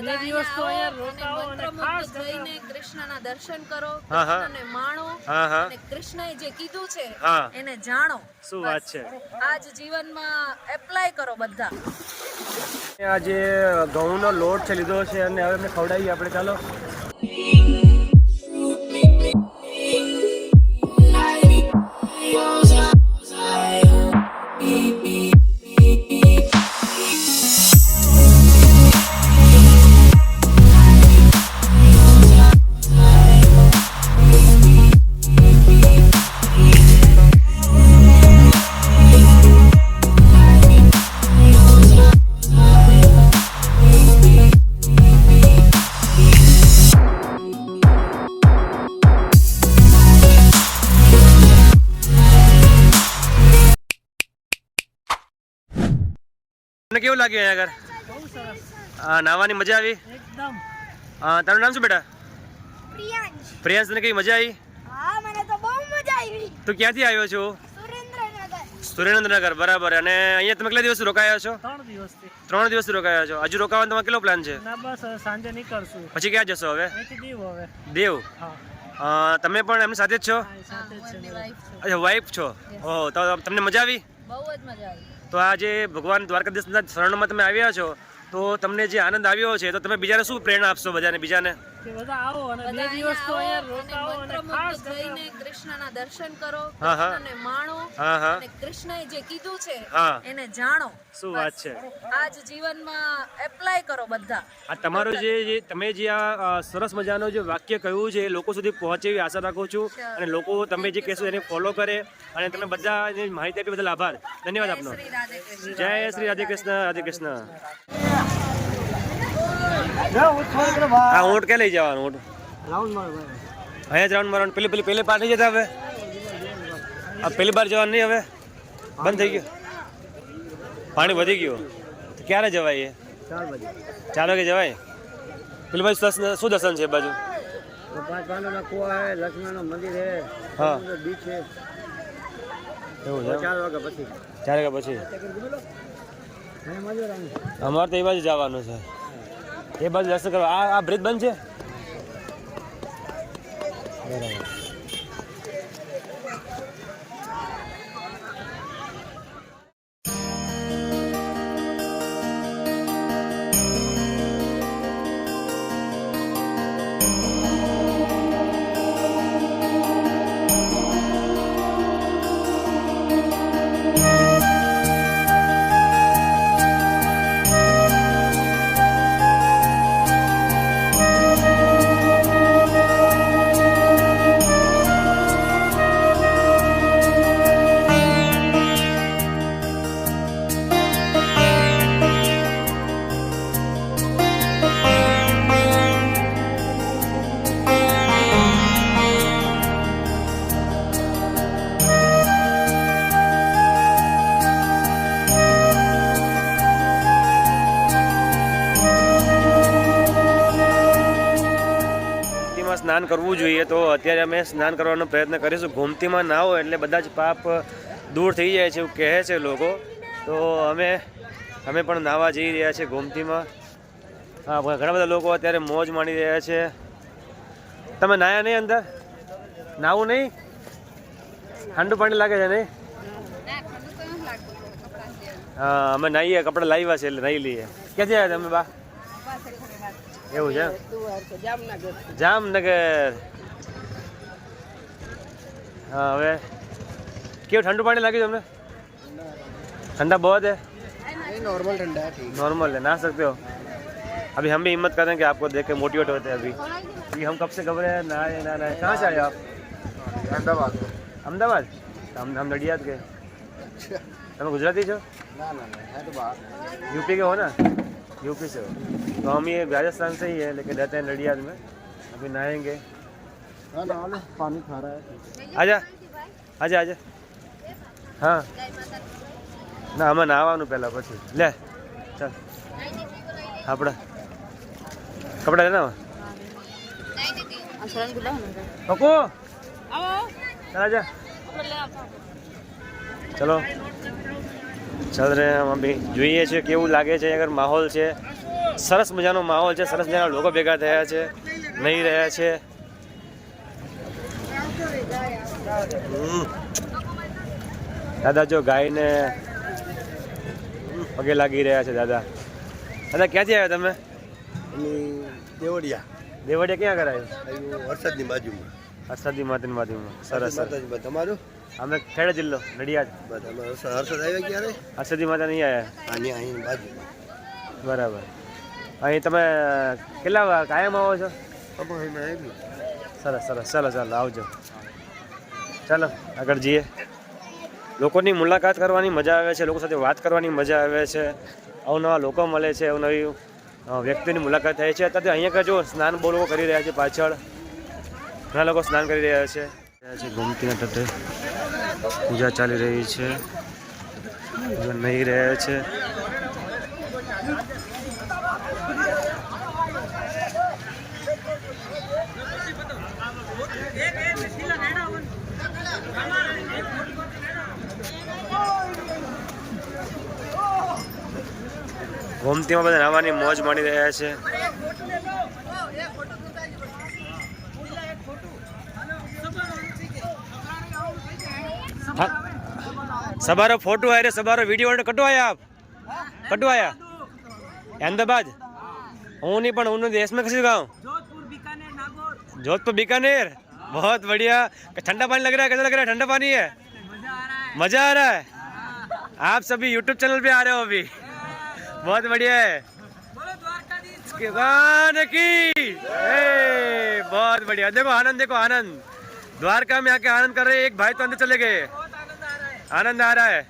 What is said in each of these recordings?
બે દિવસ તો અહીંયા રોકાવો અને ખાસ જઈને કૃષ્ણના દર્શન કરો, કૃષ્ણને માણો અને કૃષ્ણએ જે કીધું છે એને જાણો. શું વાત છે. આજ જીવનમાં એપ્લાય કરો બધા. આ જે ઘઉંનો લોટ છે લીધો છે અને હવે અમે ખવડાવીએ આપણે. ચાલો કેવું લાગ્યું અહીંયા આગળ? નાવાની મજા આવી એકદમ. તારું નામ શું બેટા? પ્રિયાંશ. પ્રિયાંશ, તને કઈ મજા આવી? હા, મને તો બહુ મજા આવી. તું ક્યાંથી આવ્યો છો? સુરેન્દ્રનગર. સુરેન્દ્રનગર, બરાબર. અને અહીંયા તમે કેટલા દિવસ રોકાયા છો? 3 દિવસથી. 3 દિવસથી રોકાયા છો. હજુ રોકાવાનો તમારો કેટલો પ્લાન છે? ના, બસ સાંજે નીકળશું. પછી ક્યાં જશો હવે? અહીંથી દીવ હવે. દેવ. હા, તમે પણ એમની સાથે જ છો? સાથે જ છે. અચ્છા, વાઇફ છો. ઓહ, તો તમને મજા આવી? બહુ જ મજા આવી. તો આ જે ભગવાન દ્વારકાધીશના શરણમાં તમે આવ્યા છો તો તમને જે આનંદ આવ્યો છે તો તમે બીજાને શું પ્રેરણા આપશો? બીજાને કે બધા આવો અને બે દિવસ તો અહીંયા રોકાવો અને ખાસ જઈને કૃષ્ણના દર્શન કરો, હા. કૃષ્ણને માણો અને કૃષ્ણએ જે કીધું છે એને જાણો. શું વાત છે. આજ જીવનમાં એપ્લાય કરો બધા. આ તમારું જે તમે જે આ સરસ મજાનો જે વાક્ય કહ્યું છે એ લોકો સુધી પહોંચે એવી આશા રાખું છું અને લોકો તમે જે કહેશો એને ફોલો કરે અને તમે બધા માહિતી આપી બદલ આભાર. ધન્યવાદ આપનો. જય શ્રી રાધે કૃષ્ણ. રાધે કૃષ્ણ. આ ઊંટ કે લઈ જવાનું? ઊંટ અહીંયા જ રાઉન્ડ મારવાનું. પેલી પાર નહીં જતા હવે? આ પેલી બાર જવાનું નહીં હવે? બંધ થઈ ગયું? પાણી વધી ગયું? ક્યારે જવાય? 4 વાગે જવાય? પેલી બાજુ શું દર્શન છે? બાજુ લક્ષ્મણ મંદિર છે. હા, બીચ છે. એવું છે. 4 વાગ્યા પછી. 4 વાગ્યા પછી અમારે તો એ બાજુ જવાનું છે. એ બાજુ દર્શન કરવા. આ બ્રિજ બંધ છે? બરાબર. સ્નાન કરવું જોઈએ તો અત્યારે અમે સ્નાન કરવાનો પ્રયત્ન કરીશું. ગોમતીમાં નાહો એટલે બધા જ પાપ દૂર થઈ જાય છે એવું કહે છે લોકો. તો અમે પણ નાહવા જઈ રહ્યા છીએ ગોમતીમાં. હા, ઘણા બધા લોકો અત્યારે મોજ માણી રહ્યા છે. તમે નાહ્યા નહીં? અંદર નાહવું નહીં? ઠંડુ પાણી લાગે છે નહીં? હા, અમે નાહીએ. કપડાં લાવ્યા છે એટલે નાહી લઈએ. ક્યાંથી આવ્યા તમે બા? એવું છે. જામનગર. हाँ હવે क्यों ठंडू पानी लगी तुमने? ठंडा बहुत है? नॉर्मल ठंडा है. ठीक. नॉर्मल है, नहा सकते हो. अभी हम भी हिम्मत करें कि आपको देख के मोटिवेट होते हैं अभी कि हम कब से खबर है नहाए ना नहाए. कहाँ से आए आप? अहमदाबाद. अहमदाबाद? हम नडियाद के. તમે ગુજરાતી છો? ना है तो बाहर. यूपी के हो ना? यूपी से हो. तो हम ये राजस्थान से ही है लेकिन रहते हैं नडियाद में. अभी नहाएंगे. पानी खा रहा है. आजा आजा आजा. हाँ ના આમાં નાવાનું પહેલાં પછી લે ચાલ આપણે કપડા લેના પકો आजा चलो चल रहे हैं हम अभी જોઈએ છે કેવું લાગે છે અગર માહોલ છે સરસ મજાનો માહોલ છે, સરસ મજાના લોકો ભેગા થયા છે, નહીં રહ્યા છે. દાદા જો ગાયને પગે લાગી રહ્યા છે. દાદા ક્યાંથી આવ્યા તમે? દેવડિયા. દેવડિયા ક્યાં કરાયું? વરસાદની બાજુમાં. હરસદી માતાની બાજુમાં. સરસ. તમારું? અમે ખેડા જિલ્લો નડિયાદ. હર્ષદ આવ્યા ક્યારે? હરસદી માતા નહીં આવ્યા. અહીં બાજુમાં. બરાબર. અહીં તમે કેટલા કાયમ આવો છો? સરસ સરસ. ચાલો ચાલો આવજો. ચાલો આગળ જઈએ. લોકોની મુલાકાત કરવાની મજા આવે છે, લોકો સાથે વાત કરવાની મજા આવે છે, અવનવા લોકો મળે છે, અવનવી વ્યક્તિની મુલાકાત થાય છે. અત્યારે અહીંયા જો સ્નાન બહુ લોકો કરી રહ્યા છે, પાછળ ઘણા લોકો સ્નાન કરી રહ્યા છે. ગોમતીના તટે પૂજા ચાલી રહી છે, નહીં રહ્યા છે. ગોમતીમાં બધા નાવાની મોજ માણી રહ્યા છે. सबारो फोटो आए रे, सबारो वीडियो कटवाया आप? कटवाया अहमदाबाद? हूँ नहीं पण उन्होंने देश में किसी गाँव? जोधपुर बीकानेर. बहुत बढ़िया. ठंडा पानी लग रहा है? कैसा लग रहा है? ठंडा पानी है? मजा आ रहा है. आप सभी यूट्यूब चैनल पे आ रहे हो अभी. बहुत बढ़िया है. बहुत बढ़िया. देखो आनंद, देखो आनंद. द्वारका में आके आनंद कर रहे हैं. एक भाई तो अंदर चले गए. आनंद आ रहा है.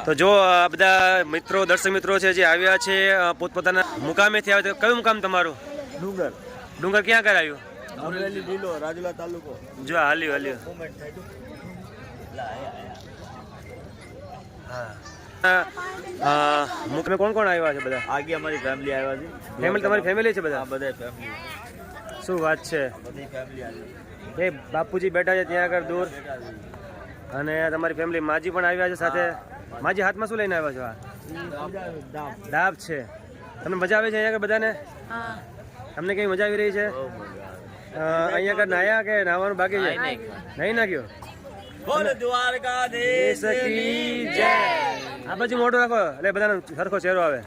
તો જો આ બધા મિત્રો, દર્શક મિત્રો છે જે આવ્યા છે પોતપોતાના મુકામેથી આવ્યા. કયું મુકામ તમારું? ડુંગર. ડુંગર ક્યાં કરાયું? અમરેલી જિલ્લો, રાજુલા તાલુકો. જો હાલ્યું હાલ્યું. મુકમે કોણ કોણ આવ્યા છે? બધા આગે અમારી ફેમિલી આવ્યા છે. ફેમિલી? તમારી ફેમિલી છે બધા? બધા ફેમિલી. શું વાત છે. બધી ફેમિલી આવી. એ બાપુજી બેઠા છે ત્યાં આગળ દૂર, અને તમારી ફેમિલી માજી પણ આવ્યા છે સાથે. માજી હાથમાં શું લઈને આવ્યા છો? આ દાબ છે. તમને મજા આવે છે અહીંયા આગળ બધાને? તમને કઈ મજા આવી રહી છે? અહીંયા આગળ નાયા કે નાવાનું બાકી છે? નહીં નાખ્યો. આ બાજુ મોઢું રાખો એટલે બધાનો સરખો ચહેરો આવે.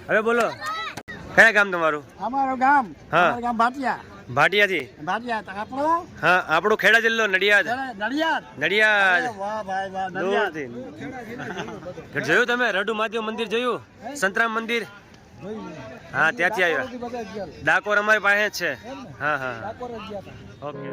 હવે બોલો, કયા ગામ તમારું? અમારું ગામ. હા, ગામ ભાટિયા. ભાટિયાથી? ભાટિયા. આપણું? હા, આપણું ખેડા જિલ્લો નડિયાદ. નડિયાદ. નડિયાદ. વાહ ભાઈ વાહ. દૂરથી જોયું તમે? રડુ મહાદેવ મંદિર જોયું? સંતરામ મંદિર? હા, ત્યાંથી આવ્યા. ડાકોર અમારી પાસે જ છે. હા હા, ઓકે.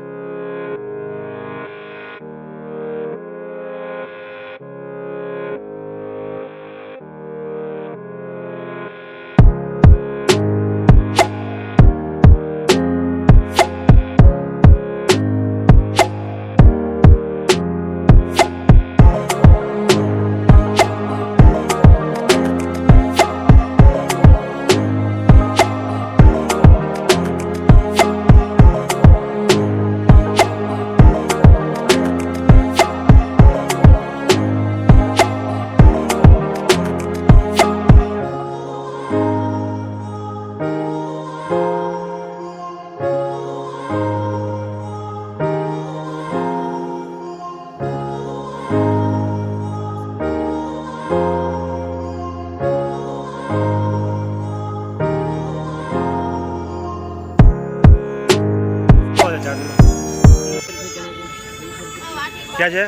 क्या है?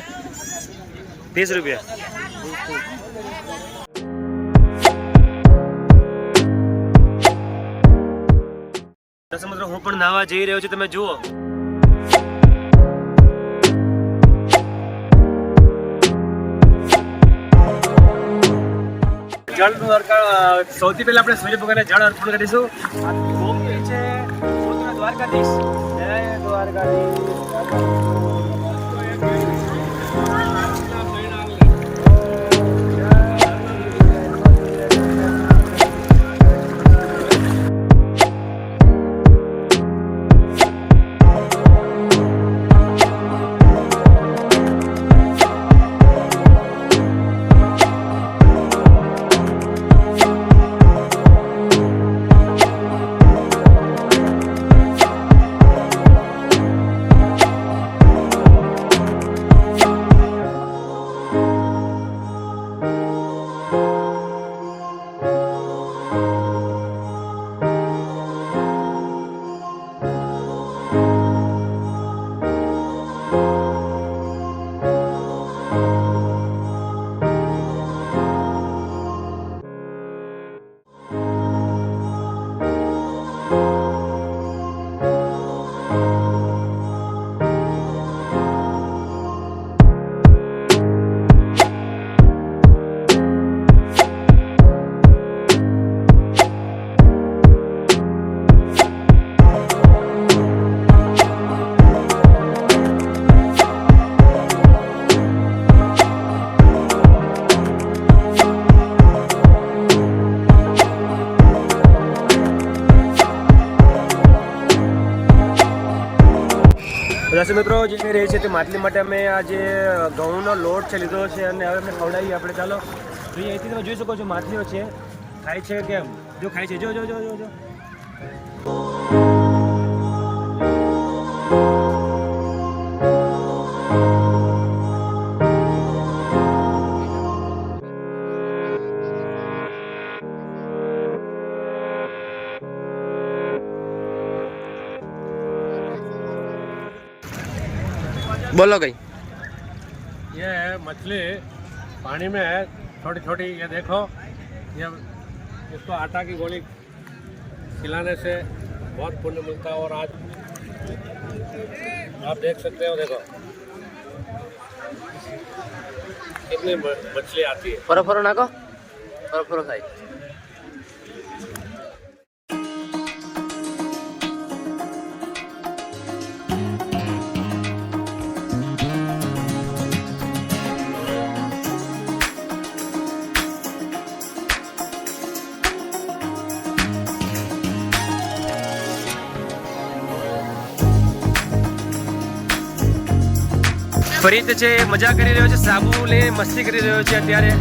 30 रुपया. દર્શક મિત્રો, હું પણ નાવા જઈ રહ્યો છું. તમે જુઓ જળનું સૌથી પહેલા આપણે સૂર્ય ભગવાનને જળ અર્પણ કરીશું. આ ગોમતી છે પોતાના દ્વારકાધીશ. જય દ્વારકાધીશ. દર્શક મિત્રો જે રહે છે તે માટલી માટે અમે આ જે ઘઉંનો લોટ છે લીધો છે અને હવે અમે ખવડાવીએ આપણે. ચાલો જોઈએ, અહીંથી તમે જોઈ શકો છો માટલીઓ છે, ખાય છે કેમ, જો ખાય છે, જો જો જો જો જો. बोलो गई ये है मछली पानी में है, छोटी छोटी. ये देखो, ये इसको आटा की गोली खिलाने से बहुत पुण्य मिलता है. और आज आप देख सकते हो, देखो कितनी मछली आती है. फरो फरो नाको, फरो फरो खाई. ફરીદ છે મજા કરી રહ્યો છે, સાબુ લઈને મસ્તી કરી રહ્યો છે અત્યારે.